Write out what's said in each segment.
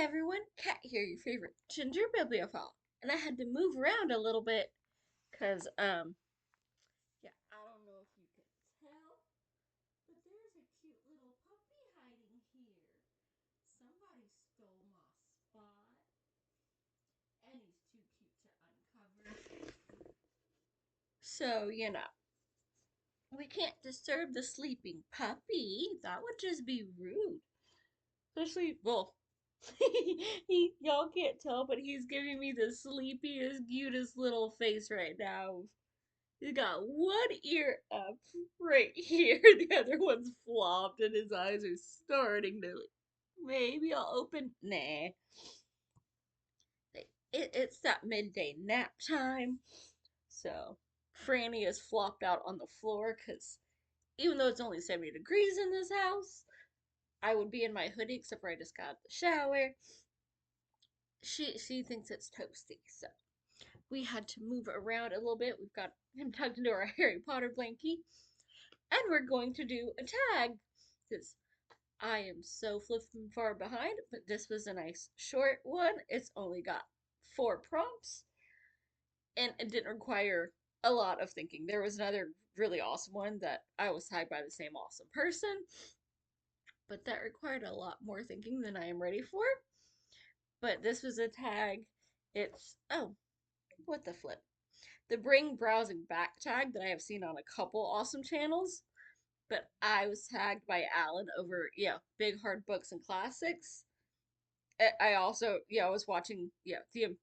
Hi everyone, Kat here, your favorite ginger bibliophile. And I had to move around a little bit because, yeah, I don't know if you can tell, but there's a cute little puppy hiding here. Somebody stole my spot, and he's too cute to uncover. So, we can't disturb the sleeping puppy. That would just be rude. Especially, well, y'all can't tell, but he's giving me the sleepiest, cutest little face right now. He's got one ear up right here, the other one's flopped, and his eyes are starting to. Maybe I'll open. Nah. It's that midday nap time. So, Franny is flopped out on the floor because even though it's only 70 degrees in this house, I would be in my hoodie except for I just got out of the shower. She thinks it's toasty, so we had to move around a little bit. We've got him tucked into our Harry Potter blankie, and we're going to do a tag because I am so flipping far behind. But this was a nice short one. It's only got 4 prompts, and it didn't require a lot of thinking. There was another really awesome one that I was tagged by the same awesome person, but that required a lot more thinking than I am ready for. But this was a tag. It's what the flip? The bring browsing back tag that I have seen on a couple awesome channels, but I was tagged by Alan over, Big Hard Books and Classics. I also, was watching, the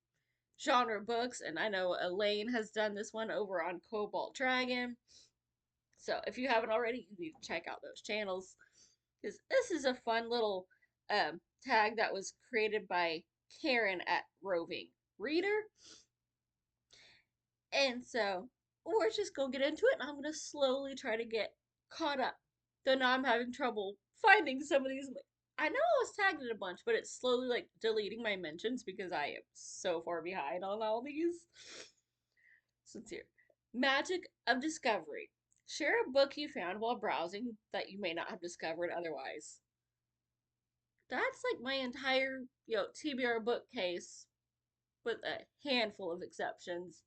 genre books, and I know Elaine has done this one over on Cobalt Dragon. So if you haven't already, you need to check out those channels because this is a fun little tag that was created by Karen at Roving Reader. And so we're just gonna get into it, and I'm gonna slowly try to get caught up. Though now I'm having trouble finding some of these. I know I was tagged in a bunch, but it's slowly like deleting my mentions because I am so far behind on all these. So it's here. Magic of Discovery. Share a book you found while browsing that you may not have discovered otherwise. That's like my entire, TBR bookcase with a handful of exceptions.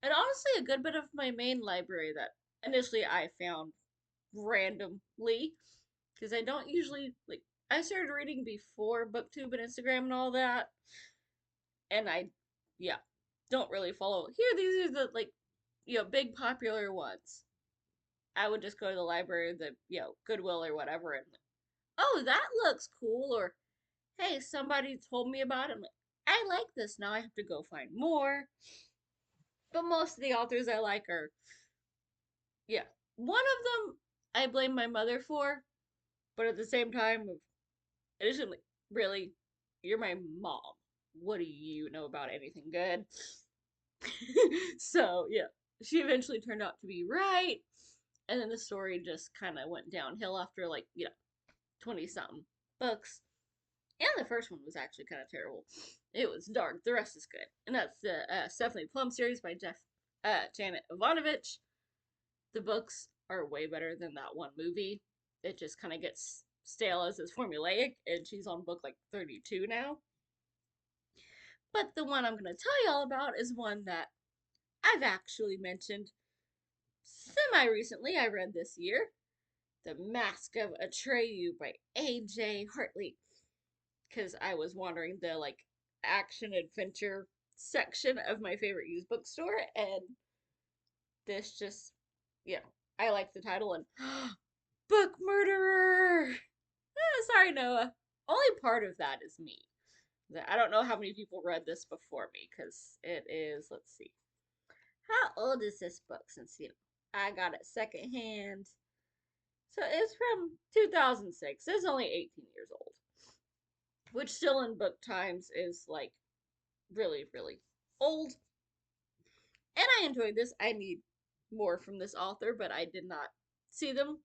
And honestly, a good bit of my main library that initially I found randomly because I don't usually like. I started reading before BookTube and Instagram and all that, and yeah, don't really follow. Here, these are the big popular ones. I would just go to the library, the Goodwill or whatever, and oh, that looks cool, or hey, somebody told me about it. I like this. Now I have to go find more. But most of the authors I like are yeah. One of them I blame my mother for, but at the same time, additionally, really, you're my mom. What do you know about anything good? So, yeah, she eventually turned out to be right. And then the story just kind of went downhill after, 20 something books. And the first one was actually kind of terrible. It was dark. The rest is good. And that's the Stephanie Plum series by Janet Ivanovich. The books are way better than that one movie. It just kind of gets stale as it's formulaic, and she's on book like 32 now. But the one I'm going to tell y'all about is one that I've actually mentioned semi recently. I read this year The Mask of Atreyu by A.J. Hartley. Because I was wandering the action adventure section of my favorite used bookstore, and this just, yeah, I like the title and book murderer. Sorry, Noah. Only part of that is me. I don't know how many people read this before me because it is. Let's see. How old is this book? Since I got it secondhand. So it's from 2006. It's only 18 years old, which still in book times is like really, really old. And I enjoyed this. I need more from this author, but I did not see them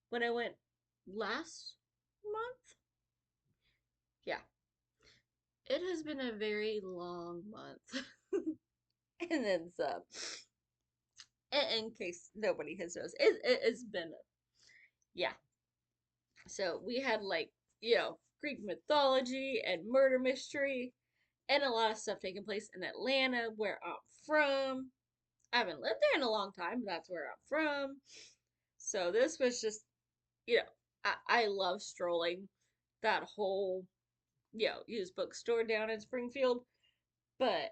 when I went last month. Yeah, it has been a very long month. And then some. In case nobody has noticed, it's been, yeah. So we had Greek mythology and murder mystery, and a lot of stuff taking place in Atlanta, where I'm from. I haven't lived there in a long time, but that's where I'm from. So this was just, you know, I love strolling that whole, used bookstore down in Springfield, but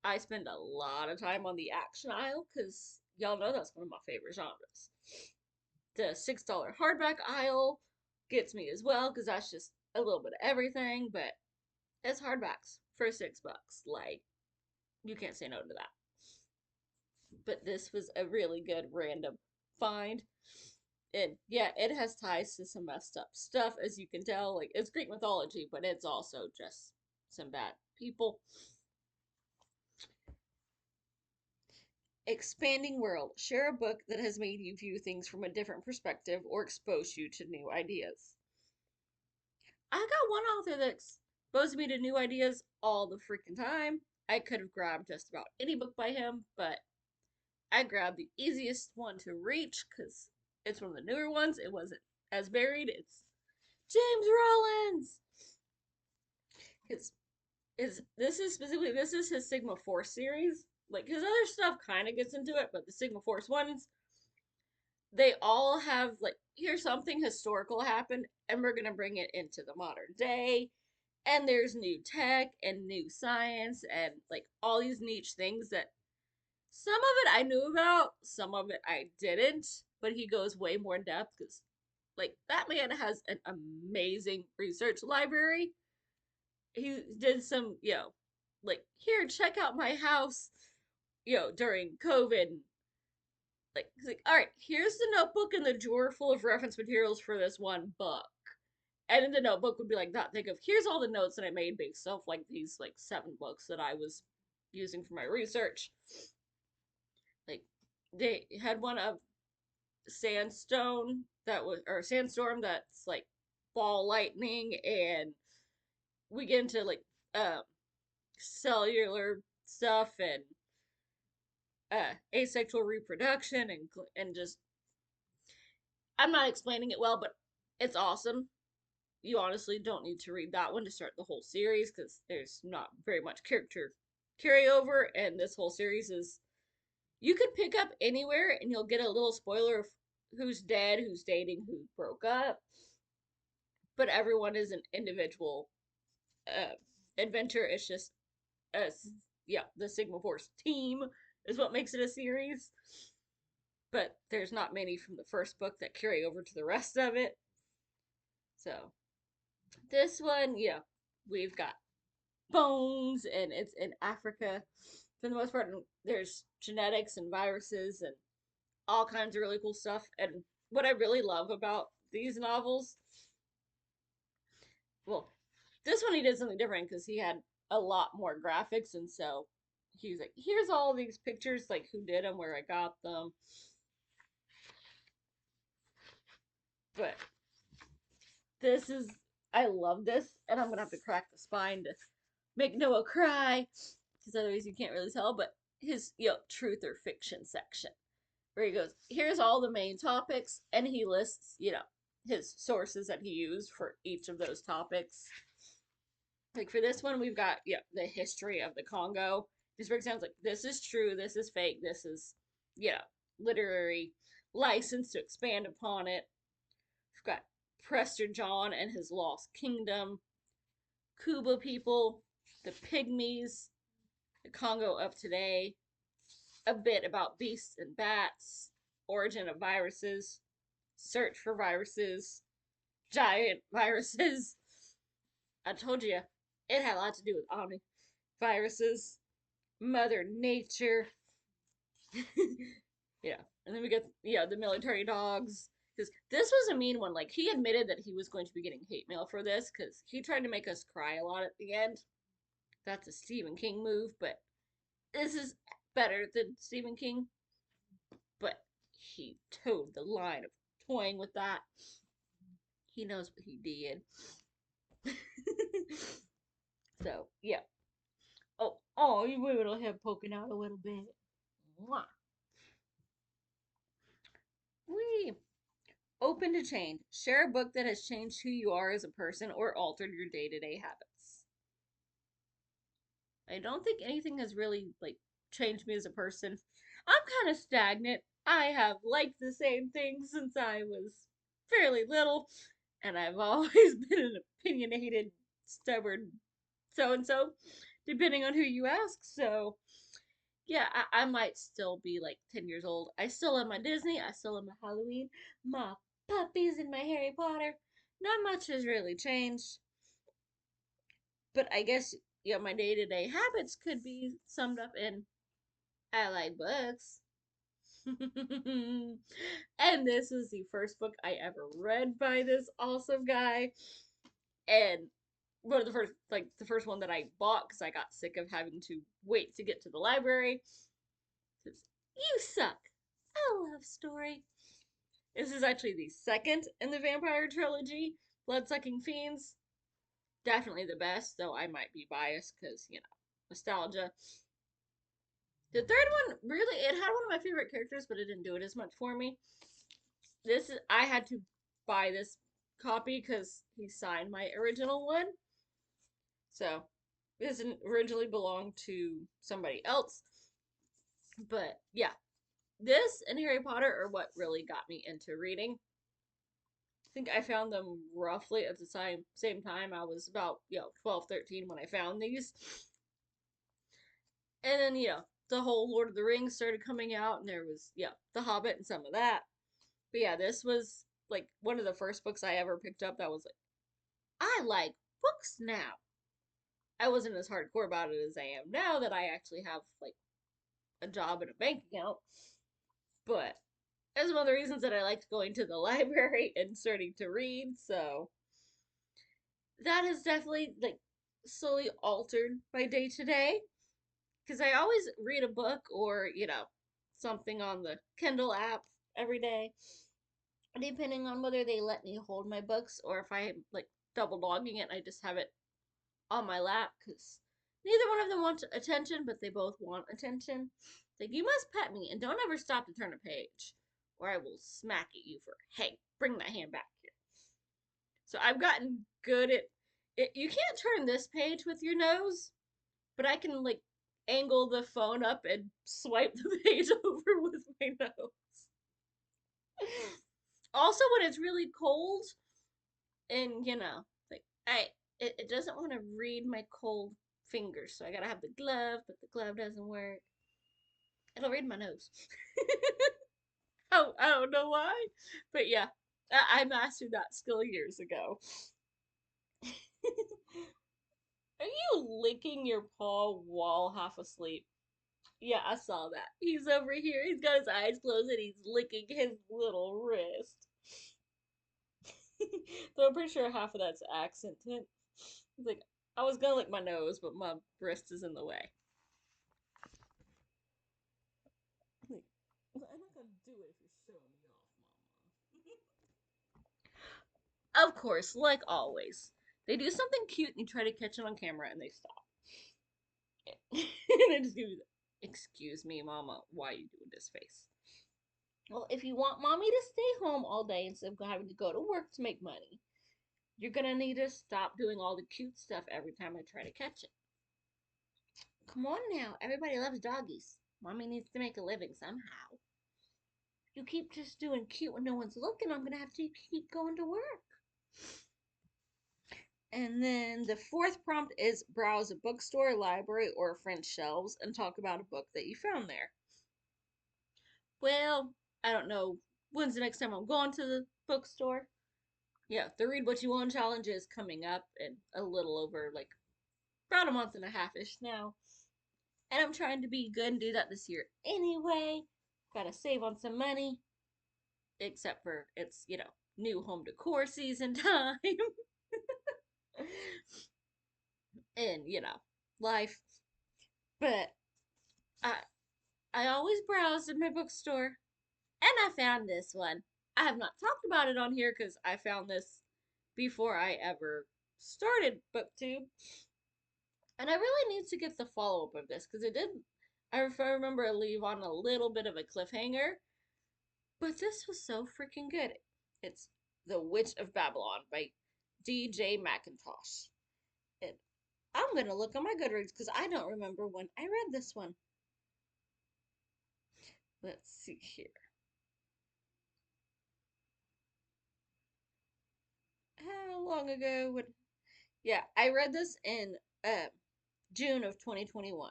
I spend a lot of time on the action aisle because y'all know that's one of my favorite genres. The $6 hardback aisle gets me as well because that's just a little bit of everything, but it's hardbacks for $6. Like, you can't say no to that. But this was a really good random find. And yeah, it has ties to some messed up stuff, as you can tell. Like, it's Greek mythology, but it's also just some bad people. Expanding world. Share a book that has made you view things from a different perspective or exposed you to new ideas. I got one author that exposed me to new ideas all the freaking time. I could have grabbed just about any book by him, but I grabbed the easiest one to reach because it's one of the newer ones. It wasn't as buried. It's James Rollins. His this is his Sigma Force series. Like his other stuff kind of gets into it, but the Sigma Force ones, they all have like, here's something historical happened and we're gonna bring it into the modern day. And there's new tech and new science and like all these niche things that some of it I knew about, some of it I didn't, but he goes way more in depth because like that man has an amazing research library. He did some, like, here, check out my house, during COVID. Like, he's like, all right, here's the notebook and the drawer full of reference materials for this one book. And in the notebook would be like that. Think of, here's all the notes that I made based off like these like 7 books that I was using for my research. Like, they had one of sandstone that was, or sandstorm that's like ball lightning, and we get into like um cellular stuff and asexual reproduction and just, I'm not explaining it well, but it's awesome. You honestly don't need to read that one to start the whole series because there's not very much character carryover, and this whole series is, you could pick up anywhere and you'll get a little spoiler of who's dead, who's dating, who broke up, but everyone is an individual uh, adventure. It's just uh, the Sigma Force team is what makes it a series. But there's not many from the first book that carry over to the rest of it. So this one, we've got bones and it's in Africa for the most part. And there's genetics and viruses and all kinds of really cool stuff. And what I really love about these novels, well, this one he did something different because he had a lot more graphics, and so he was like, "Here's all these pictures, like who did them, where I got them." But this is, I love this, and I'm gonna have to crack the spine to make Noah cry because otherwise you can't really tell. But his, truth or fiction section, where he goes, "Here's all the main topics," and he lists, his sources that he used for each of those topics. Like for this one, we've got, the history of the Congo. Just breaks down like, this is true, this is fake, this is, literary license to expand upon it. We've got Prester John and his lost kingdom, Kuba people, the pygmies, the Congo of today, a bit about beasts and bats, origin of viruses, search for viruses, giant viruses. I told you, it had a lot to do with omni viruses, Mother Nature. Yeah. And then we get, the military dogs. Because this was a mean one. Like, he admitted that he was going to be getting hate mail for this because he tried to make us cry a lot at the end. That's a Stephen King move, but this is better than Stephen King. But he towed the line of toying with that. He knows what he did. So, yeah. Oh, you little head poking out a little bit. Mwah. Wee. Open to change. Share a book that has changed who you are as a person or altered your day-to-day habits. I don't think anything has really like changed me as a person. I'm kind of stagnant. I have liked the same things since I was fairly little, and I've always been an opinionated, stubborn so and so, depending on who you ask. So, yeah, I might still be like 10 years old. I still love my Disney, I still love my Halloween, my puppies, and my Harry Potter. Not much has really changed, but I guess, my day to day habits could be summed up in I like books. And this is the first book I ever read by this awesome guy. And one of the first one that I bought because I got sick of having to wait to get to the library. You Suck, a love story. This is actually the second in the vampire trilogy. Bloodsucking Fiends, definitely the best, though I might be biased because, nostalgia. The third one, really, it had one of my favorite characters, but it didn't do it as much for me. I had to buy this copy because he signed my original one. So, this didn't originally belong to somebody else. But yeah, this and Harry Potter are what really got me into reading. I think I found them roughly at the same time. I was about, 12, 13 when I found these. And then, the whole Lord of the Rings started coming out, and there was, The Hobbit and some of that. But yeah, this was like one of the first books I ever picked up that was like, I like books now. I wasn't as hardcore about it as I am now that I actually have like a job and a bank account. But that's one of the reasons that I liked going to the library and starting to read. So that has definitely like slowly altered my day to day. Because I always read a book or, something on the Kindle app every day, depending on whether they let me hold my books or if I'm like double dogging it, I just have it on my lap because neither one of them wants attention, but they both want attention. Like, you must pet me and don't ever stop to turn a page, or I will smack at you for, hey, bring that hand back here. So I've gotten good at it. You can't turn this page with your nose, but I can, like, angle the phone up and swipe the page over with my nose. Also, when it's really cold, and like it doesn't want to read my cold fingers, so I gotta have the glove, but the glove doesn't work. It'll read my nose. Oh, I don't know why, but yeah, I mastered that skill years ago. Are you licking your paw while half asleep? Yeah, I saw that. He's over here. He's got his eyes closed and he's licking his little wrist. Though I'm pretty sure half of that's accident. He's like, I was gonna lick my nose, but my wrist is in the way. Like, I'm not gonna do it if you're showing me off, Mama. Of course, like always. They do something cute and you try to catch it on camera and they stop. And they just give you the, excuse me, Mama, why are you doing this face? Well, if you want Mommy to stay home all day instead of having to go to work to make money, you're gonna need to stop doing all the cute stuff every time I try to catch it. Come on now, everybody loves doggies. Mommy needs to make a living somehow. You keep just doing cute when no one's looking, I'm gonna have to keep going to work. And then the fourth prompt is browse a bookstore, library, or friend's shelves and talk about a book that you found there. Well, I don't know. When's the next time I'm going to the bookstore? Yeah, the Read What You Want challenge is coming up in a little over, like, about a month and a half ish now. And I'm trying to be good and do that this year anyway. Gotta save on some money. Except for it's, new home decor season time. And, life. But I I always browse in my bookstore. And I found this one. I have not talked about it on here because I found this before I ever started BookTube. And I really need to get the follow up of this because it did, if I remember, leave on a little bit of a cliffhanger. But this was so freaking good. It's The Witch of Babylon by D.J. McIntosh. And I'm gonna look on my Goodreads because I don't remember when I read this one. Let's see here. How long ago would? Yeah, I read this in June of 2021,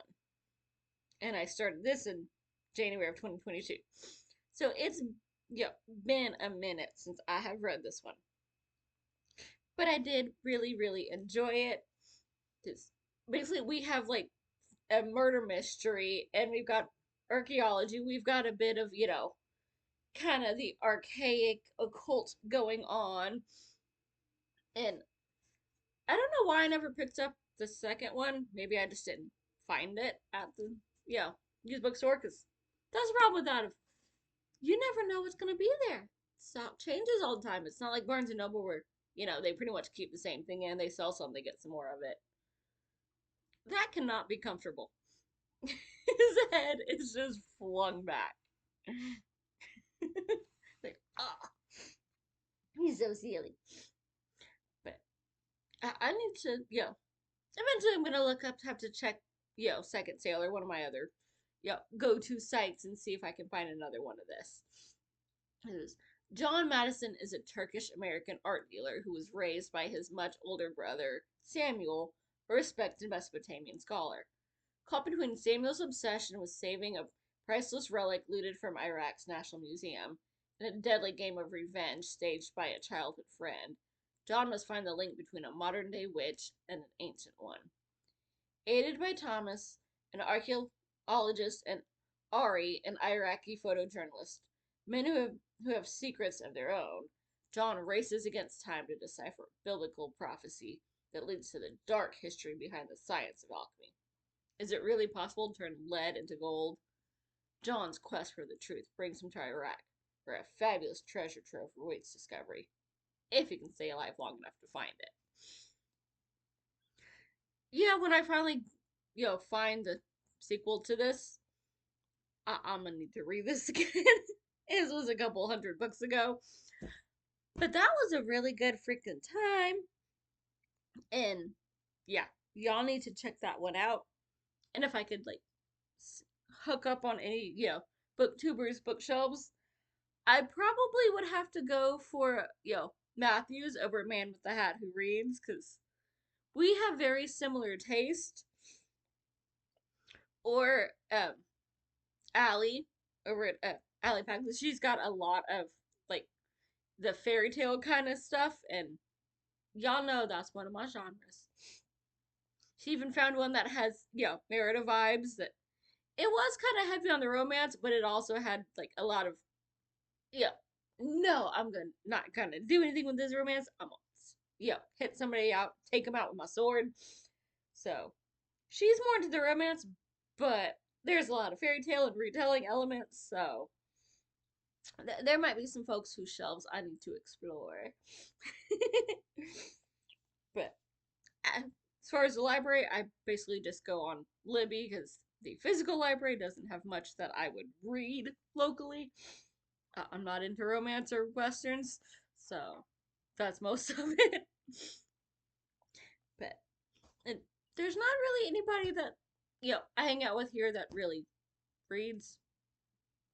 and I started this in January of 2022. So it's yeah been a minute since I have read this one, but I did really enjoy it. Just basically, we have like a murder mystery, and we've got archaeology. We've got a bit of kind of the archaic occult going on, and I don't know why I never picked up the second one. Maybe I just didn't find it at the used bookstore because that's the problem with that. If you never know what's gonna be there. Stock changes all the time. It's not like Barnes and Noble where they pretty much keep the same thing in. They sell some, they get some more of it. That cannot be comfortable. His head is just flung back. Like, ah, he's so silly. But I need to, eventually I'm gonna look up, have to check, Second Sale or one of my other, go-to sites and see if I can find another one of this. John Madison is a Turkish American art dealer who was raised by his much older brother, Samuel, a respected Mesopotamian scholar. Caught between Samuel's obsession with saving a priceless relic looted from Iraq's National Museum and a deadly game of revenge staged by a childhood friend, John must find the link between a modern day witch and an ancient one. Aided by Thomas, an archaeologist, and Ari, an Iraqi photojournalist, men who have secrets of their own, John races against time to decipher biblical prophecy that leads to the dark history behind the science of alchemy. Is it really possible to turn lead into gold? John's quest for the truth brings him to Iraq, where a fabulous treasure trove awaits discovery, if he can stay alive long enough to find it. Yeah, when I finally, find the sequel to this, I'm gonna need to read this again. This was a couple hundred books ago. But that was a really good freaking time. And yeah, y'all need to check that one out. And if I could, like, hook up on any, booktubers' bookshelves, I probably would have to go for, Matthews over Man with the Hat Who Reads, because we have very similar taste. Or Allie over at Allie Pack. She's got a lot of like the fairy tale kind of stuff, and y'all know that's one of my genres. She even found one that has Merida vibes. That it was kind of heavy on the romance, but it also had like a lot of yeah. No, I'm gonna not gonna do anything with this romance. I'm gonna hit somebody out, take them out with my sword. So she's more into the romance, but there's a lot of fairy tale and retelling elements, so there might be some folks whose shelves I need to explore. But as far as the library, I basically just go on Libby because the physical library doesn't have much that I would read locally. I'm not into romance or westerns, so that's most of it. But and there's not really anybody that I hang out with here that really reads,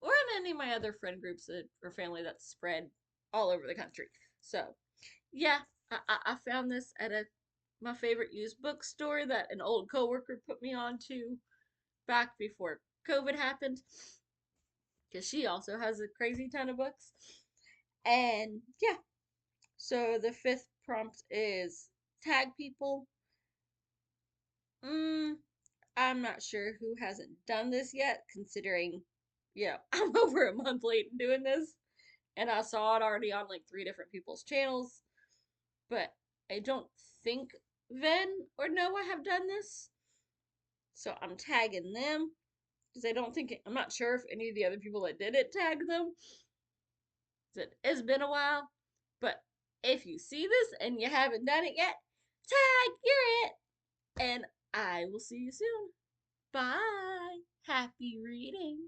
or in any of my other friend groups or family that's spread all over the country. So yeah, I found this at my favorite used bookstore that an old coworker put me on to back before COVID happened, because she also has a crazy ton of books. And yeah, so the fifth prompt is tag people. I'm not sure who hasn't done this yet, considering, I'm over a month late in doing this, and I saw it already on like 3 different people's channels, but I don't think Ven or Noah have done this, so I'm tagging them, because I'm not sure if any of the other people that did it tagged them, it's been a while, but if you see this and you haven't done it yet, tag, you're it, and I will see you soon. Bye. Happy reading.